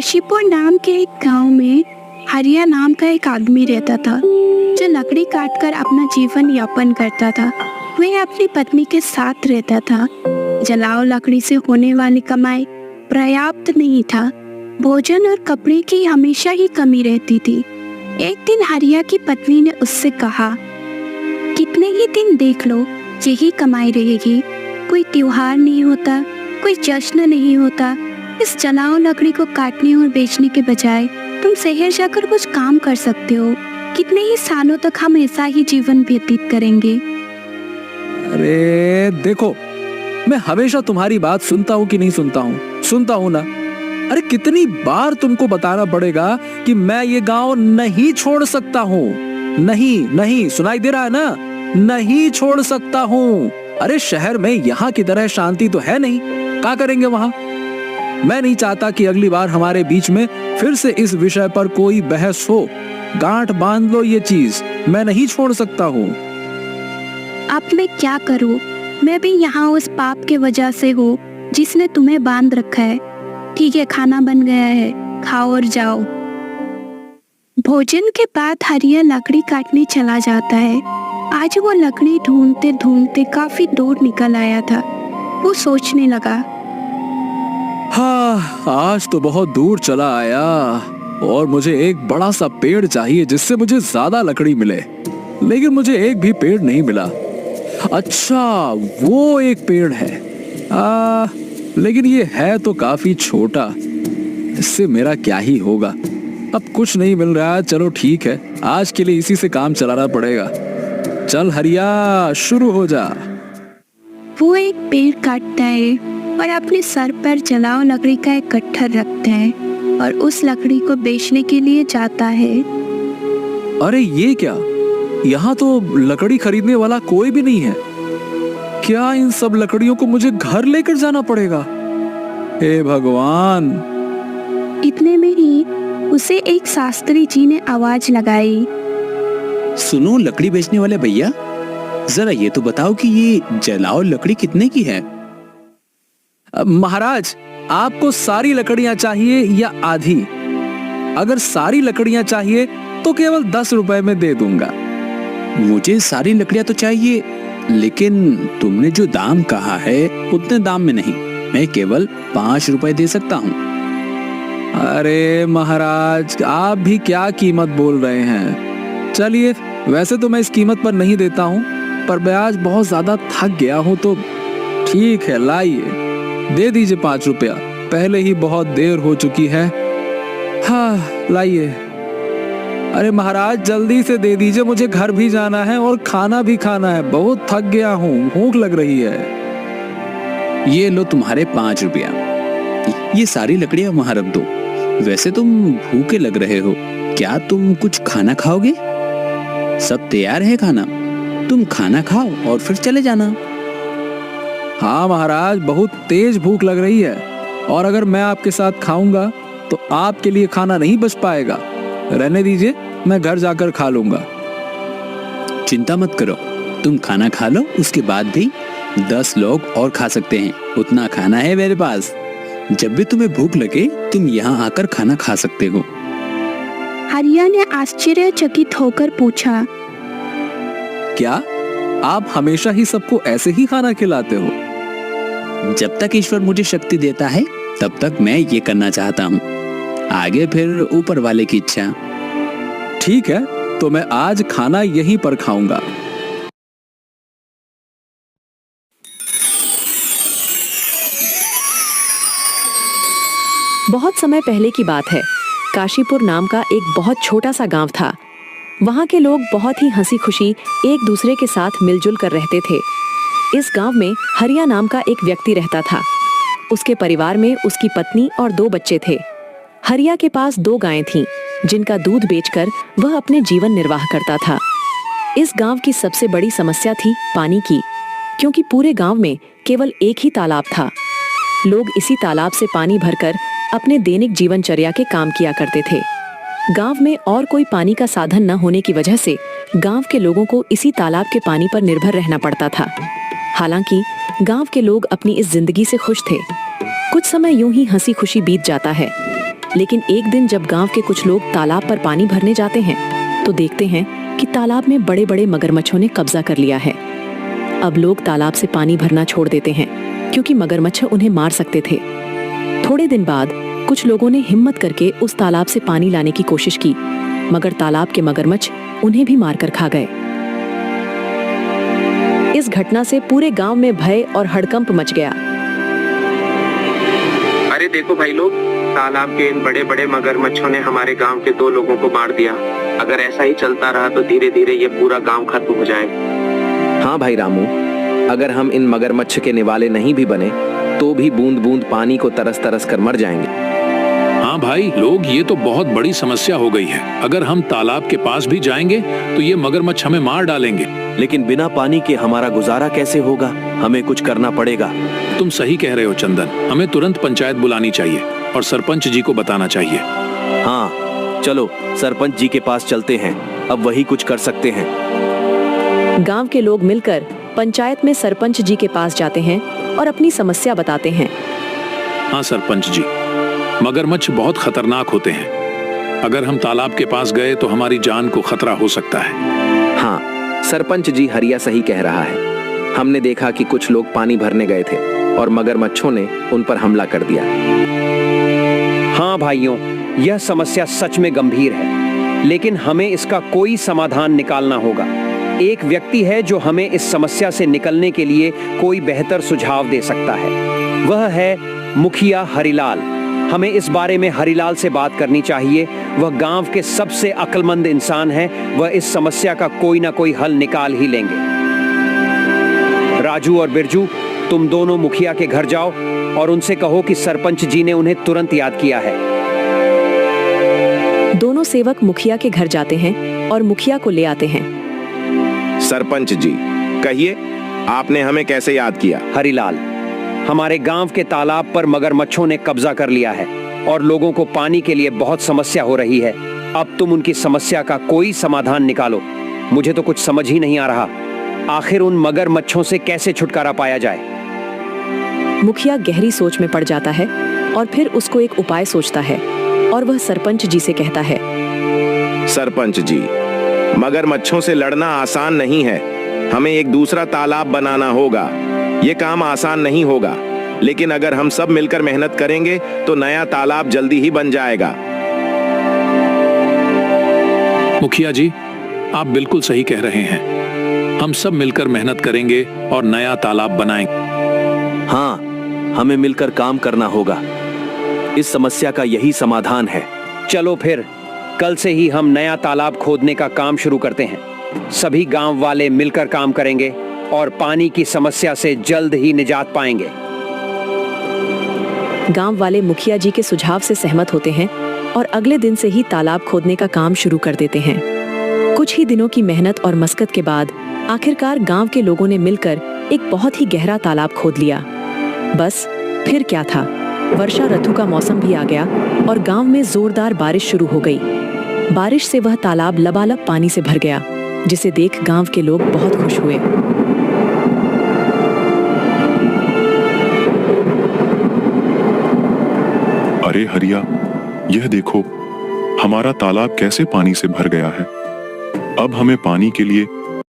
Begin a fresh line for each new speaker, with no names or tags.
काशीपुर नाम के एक गांव में हरिया नाम का एक आदमी रहता था जो लकड़ी काटकर अपना जीवन यापन करता था। वह अपनी पत्नी के साथ रहता था। जलाओ लकड़ी से होने वाली कमाई पर्याप्त नहीं था। भोजन और कपड़े की हमेशा ही कमी रहती थी। एक दिन हरिया की पत्नी ने उससे कहा, कितने ही दिन देख लो यही कमाई रहेगी। कोई त्योहार नहीं होता, कोई जश्न नहीं होता। इस जलाओ लकड़ी को काटने और बेचने के बजाय तुम शहर जाकर कुछ काम कर सकते हो। कितने ही सालों तक हम ऐसा ही जीवन व्यतीत करेंगे।
अरे देखो, मैं हमेशा तुम्हारी बात सुनता हूँ कि नहीं सुनता हूँ? सुनता हूँ ना। अरे कितनी बार तुमको बताना पड़ेगा कि मैं ये गांव नहीं छोड़ सकता हूँ। नहीं नहीं, सुनाई दे रहा है ना? नहीं छोड़ सकता हूँ। अरे शहर में यहाँ की तरह शांति तो है नहीं, क्या करेंगे वहाँ? मैं नहीं चाहता कि अगली बार हमारे बीच में फिर से इस विषय पर कोई बहस हो। गांठ बांध लो ये चीज, मैं नहीं छोड़ सकता हूँ।
अब मैं क्या करूँ? मैं भी यहाँ उस पाप के वजह से हूँ जिसने तुम्हें बांध रखा है। ठीक है, खाना बन गया है, खाओ और जाओ। भोजन के बाद हरिया लकड़ी काटने चला जाता है। आज वो लकड़ी ढूंढते ढूंढते काफी दूर निकल आया था। वो सोचने लगा,
हाँ, आज तो बहुत दूर चला आया और मुझे एक बड़ा सा पेड़ चाहिए जिससे मुझे ज्यादा लकड़ी मिले, लेकिन मुझे एक भी पेड़ नहीं मिला। अच्छा, वो एक पेड़ है, लेकिन ये है तो काफी छोटा, इससे मेरा क्या ही होगा। अब कुछ नहीं मिल रहा। चलो ठीक है, आज के लिए इसी से काम चलाना पड़ेगा। चल हरिया, शुरू हो जा।
वो एक पेड़ काटता है और अपने सर पर जलाओ लकड़ी का एक गट्ठर रखता है और उस लकड़ी को बेचने के लिए जाता है।
अरे ये क्या, यहाँ तो लकड़ी खरीदने वाला कोई भी नहीं है। क्या इन सब लकड़ियों को मुझे घर लेकर जाना पड़ेगा? हे भगवान।
इतने में ही उसे एक शास्त्री जी ने आवाज लगाई,
सुनो लकड़ी बेचने वाले भैया, जरा ये तो बताओ कि ये जलाओ लकड़ी कितने की है?
महाराज, आपको सारी लकड़ियां चाहिए या आधी? अगर सारी लकड़ियां चाहिए तो केवल 10 रुपए में दे दूंगा।
मुझे सारी लकड़ियां तो चाहिए, लेकिन तुमने जो दाम कहा है उतने दाम में नहीं। मैं केवल 5 रुपए दे सकता हूँ।
अरे महाराज, आप भी क्या कीमत बोल रहे हैं? चलिए, वैसे तो मैं इस कीमत पर नहीं देता हूँ, पर मैं आज बहुत ज्यादा थक गया हूँ, तो ठीक है, लाइए, दे दीजिए 5 रुपया। पहले ही बहुत देर हो चुकी है। हाँ, लाइए। अरे महाराज, जल्दी से दे दीजिए, मुझे घर भी जाना है और खाना भी खाना है। बहुत थक गया हूँ, भूख लग रही है।
ये लो तुम्हारे 5 रुपया। ये सारी लकड़ियां वहां रख दो। वैसे तुम भूखे लग रहे हो, क्या तुम कुछ खाना खाओगे? सब तैयार है खाना, तुम खाना खाओ और फिर चले जाना।
हाँ महाराज, बहुत तेज भूख लग रही है और अगर मैं आपके साथ खाऊंगा तो आपके लिए खाना नहीं बच पाएगा। रहने दीजिए, मैं घर जाकर खा लूंगा।
चिंता मत करो, तुम खाना खा लो, उसके बाद भी 10 लोग और खा सकते हैं। उतना खाना है मेरे पास। जब भी तुम्हें भूख लगे तुम यहाँ आकर खाना खा सकते हो।
हरिया ने आश्चर्यचकित होकर पूछा,
क्या आप हमेशा ही सबको ऐसे ही खाना खिलाते हो?
जब तक ईश्वर मुझे शक्ति देता है तब तक मैं ये करना चाहता हूँ, आगे फिर ऊपर वाले की इच्छा।
ठीक है, तो मैं आज खाना यहीं पर खाऊंगा।
बहुत समय पहले की बात है। काशीपुर नाम का एक बहुत छोटा सा गांव था। वहाँ के लोग बहुत ही हंसी खुशी एक दूसरे के साथ मिलजुल कर रहते थे। इस गांव में हरिया नाम का एक व्यक्ति रहता था। उसके परिवार में उसकी पत्नी और 2 बच्चे थे। हरिया के पास 2 गायें थीं, जिनका दूध बेचकर वह अपने जीवन निर्वाह करता था। इस गांव की सबसे बड़ी समस्या थी पानी की, क्योंकि पूरे गांव में केवल एक ही तालाब था। लोग इसी तालाब से पानी भरकर अपने दैनिक जीवनचर्या के काम किया करते थे। गांव में और कोई पानी का साधन न होने की वजह से गांव के लोगों को इसी तालाब के पानी पर निर्भर रहना पड़ता था। हालांकि गांव के लोग अपनी इस जिंदगी से खुश थे। कुछ समय यूं ही हंसी खुशी बीत जाता है। लेकिन एक दिन जब गांव के कुछ लोग तालाब पर पानी भरने जाते हैं तो देखते हैं कि तालाब में बड़े बड़े मगरमच्छों ने कब्जा कर लिया है। अब लोग तालाब से पानी भरना छोड़ देते हैं क्योंकि मगरमच्छ उन्हें मार सकते थे। थोड़े दिन बाद कुछ लोगों ने हिम्मत करके उस तालाब से पानी लाने की कोशिश की, मगर तालाब के मगरमच्छ उन्हें भी मारकर खा गए। इस घटना से पूरे गांव में भय और हड़कंप मच गया।
अरे देखो भाई लोग, तालाब के इन बड़े बड़े मगरमच्छों ने हमारे गांव के 2 लोगों को मार दिया। अगर ऐसा ही चलता रहा तो धीरे धीरे ये पूरा गांव खत्म हो जाएगा।
हाँ भाई रामू, अगर हम इन मगरमच्छ के निवाले नहीं भी बने तो भी बूंद बूंद पानी को तरस तरस कर मर जाएंगे।
हाँ भाई लोग, ये तो बहुत बड़ी समस्या हो गई है। अगर हम तालाब के पास भी जाएंगे तो ये मगरमच्छ हमें मार डालेंगे।
लेकिन बिना पानी के हमारा गुजारा कैसे होगा? हमें कुछ करना पड़ेगा।
तुम सही कह रहे हो चंदन, हमें तुरंत पंचायत बुलानी चाहिए और सरपंच जी को बताना चाहिए।
हाँ चलो सरपंच जी के पास चलते हैं, अब वही कुछ कर सकते हैं।
गांव के लोग मिलकर पंचायत में सरपंच जी के पास जाते हैं और अपनी समस्या बताते हैं।
हाँ सरपंच जी, मगरमच्छ बहुत खतरनाक होते हैं। अगर हम तालाब के पास गए तो हमारी जान को खतरा हो सकता है।
हाँ सरपंच जी, हरिया सही कह रहा है। हमने देखा कि कुछ लोग पानी भरने गए थे और मगरमच्छों ने उन पर हमला कर दिया।
हाँ भाइयों, यह समस्या सच में गंभीर है, लेकिन हमें इसका कोई समाधान निकालना होगा। एक व्यक्ति है जो हमें इस समस्या से निकलने के लिए कोई बेहतर सुझाव दे सकता है। वह है मुखिया हरिलाल। हमें इस बारे में हरिलाल से बात करनी चाहिए। वह गांव के सबसे अक्लमंद इंसान हैं। वह इस समस्या का कोई ना कोई हल निकाल ही लेंगे। राजू और बिरजू, तुम दोनों मुखिया के घर जाओ और उनसे कहो कि सरपंच जी ने उन्हें तुरंत याद किया है।
दोनों सेवक मुखिया के घर जाते हैं और मुखिया को ले आते हैं।
सरपंच जी, कहिए आपने हमें कैसे याद किया?
हरिलाल, हमारे गांव के तालाब पर मगरमच्छों ने कब्जा कर लिया है और लोगों को पानी के लिए बहुत समस्या हो रही है। अब तुम उनकी समस्या का कोई समाधान निकालो। मुझे तो कुछ समझ ही नहीं आ रहा, आखिर उन मगरमच्छों से कैसे छुटकारा पाया जाए।
मुखिया गहरी सोच में पड़ जाता है और फिर उसको एक उपाय सोचता है और वह सरपंच जी से कहता है।
सरपंच जी, मगरमच्छों से लड़ना आसान नहीं है। हमें एक दूसरा तालाब बनाना होगा। ये काम आसान नहीं होगा, लेकिन अगर हम सब मिलकर मेहनत करेंगे तो नया तालाब जल्दी ही बन जाएगा।
मुखिया जी, आप बिल्कुल सही कह रहे हैं। हम सब मिलकर मेहनत करेंगे और नया तालाब बनाएंगे।
हाँ, हमें मिलकर काम करना होगा। इस समस्या का यही समाधान है।
चलो फिर कल से ही हम नया तालाब खोदने का काम शुरू करते हैं। सभी गांव वाले मिलकर काम करेंगे और पानी की समस्या से जल्द ही निजात पाएंगे।
गांव वाले मुखिया जी के सुझाव से सहमत होते हैं और अगले दिन से ही तालाब खोदने का काम शुरू कर देते हैं। कुछ ही दिनों की मेहनत और मशक्कत के बाद आखिरकार गांव के लोगों ने मिलकर एक बहुत ही गहरा तालाब खोद लिया। बस फिर क्या था, वर्षा ऋतु का मौसम भी आ गया और गांव में जोरदार बारिश शुरू हो गई। बारिश से वह तालाब लबालब पानी से भर गया, जिसे देख गांव के लोग बहुत खुश हुए।
अरे हरिया, यह देखो, हमारा तालाब कैसे पानी से भर गया है। अब हमें पानी के लिए